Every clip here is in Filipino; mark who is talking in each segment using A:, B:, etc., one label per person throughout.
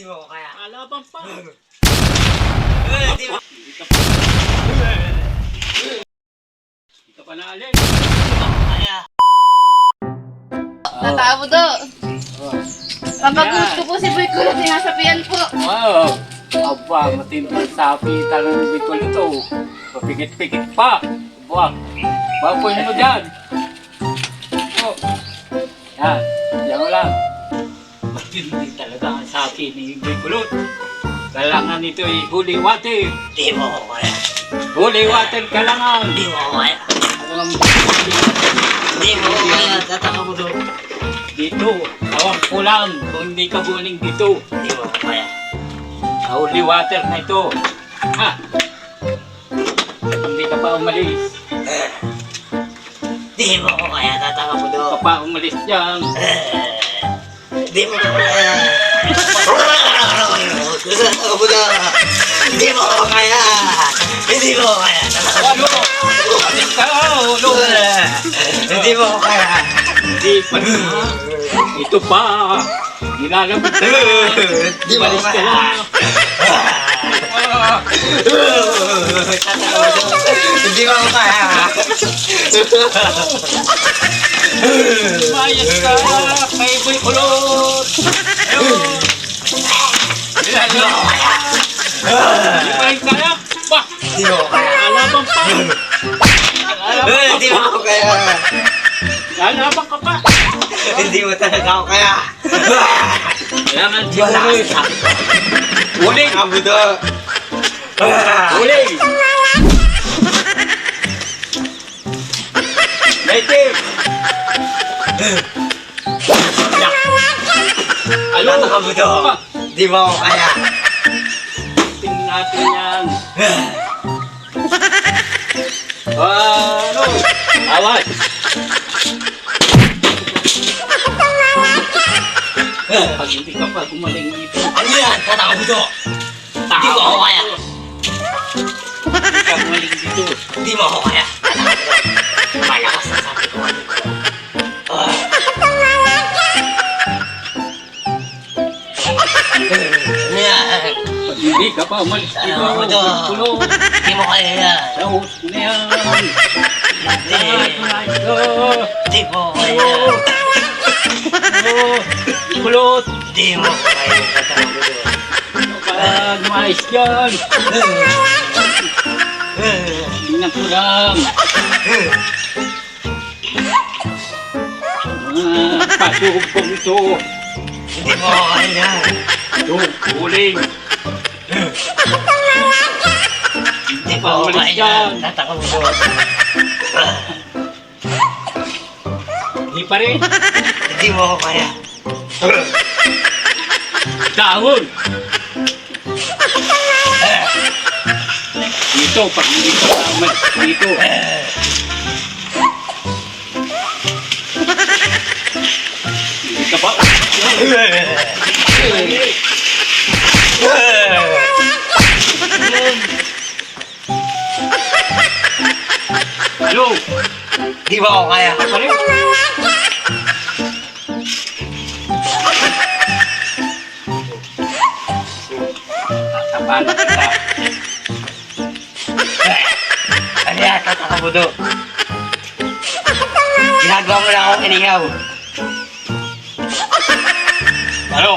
A: Di mo kaya.
B: Alaban pa.
A: Di mo.
B: Hindi ka pa naalis.
A: Di mo kaya.
C: Natabo do. Papagusto po si Boy Kulot, sinasabihan po.
B: Wow. Aba, matimbang sapi talaga ng bikol ito. Papikit-pikit pa. Aba, bakuin mo dyan. Oh. Yan, yan mo lang. Matindi talaga ang sapi ni Bikulot. Kailangan nito ay holy water.
A: Di mo kaya.
B: Holy water kailangan.
A: Di mo kaya.
B: Ang
A: Di mo kaya. Tataka mo doon.
B: dito, awang kulang kung hindi ka buling dito.
A: Di mo kaya.
B: Holy water na ito. Ha? Hindi ka pa umalis.
A: Di mo kaya. Tataka mo
B: Hindi
A: doon.
B: ka pa umalis dyan.
A: Di mo kaya. Tataka mo doon. Di mo kaya. Hindi mo kaya.
B: Ano? Alis ka, ulo.
A: Hindi mo kaya.
B: Hindi pa na. Ito pa. Nilalabot ka na.
A: Di mo
B: Umalis ka
A: kaya.
B: na.
A: Hindi mo kaya.
B: Mayas ka. Kay Boy Kulot. Ayun. Nilalabot ka. Hindi pa rin kaya. Bah!
A: Hindi mo kaya.
B: Alabang pa.
A: Hindi mo kaya.
B: Alabang ka pa.
A: Hindi mo talaga ako kaya.
B: Kailangan
A: Di wala
B: siguro.
A: ka.
B: Uling!
A: Abudo.
B: Uling! Native! Alo!
A: Ano ka budo? Di mo ako kaya.
B: Tingnan natin yan. Ano? Awat! Pag hindi ka pa gumaling dito.
A: Ano yan? Tataka budo. Di mo ako kaya.
B: Hindi ka gumaling dito.
A: Di mo ako kaya. Malakas na sabi ko. Ano yan?
B: Pag hindi ka pa umalis dito.
A: Ano budo?
B: Kulot.
A: Di mo kaya yan.
B: Laos na yan.
A: Di mo kaya.
B: Kulot!
A: Di mo kaya. Tataka budo.
B: Pag mais yan! Tingnan ko lang! Pasugod ko ito!
A: Di mo kaya.
B: Ito, uling!
A: Di mo kaya. Tataka budo.
B: Hindi pa rin!
A: Di mo kaya.
B: Dahon! Dito, pag hindi ka umalis dito! Hindi ka ba? Hello!
A: Di mo ako kaya.
B: Pa rin? Tatapanan kita.
A: Ano yan? Tataka budo. Ginagawa mo lang akong inihaw.
B: Ano?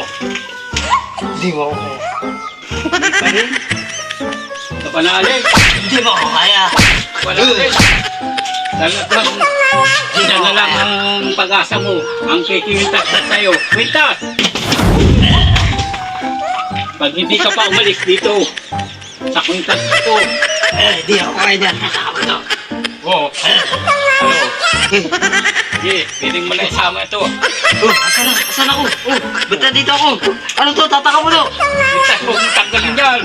A: Di mo ako kaya.
B: Hindi pa rin? Kapanalin?
A: Di mo ako kaya.
B: Wala rin. Talagang dyan na lang ang pag-asa mo. Ang kikimintas na sa'yo. Kwintas! Pag hindi ka pa umalis dito, sa kwintas ko.
A: Di ako kaya dyan. Tataka budo.
B: Oo. Ano? Sige, piling mo na isama ito.
A: Asan na? Asan ako? Ba't nandito ako? Ano to? Tataka budo.
B: Kwintas mo, tanggalin yan.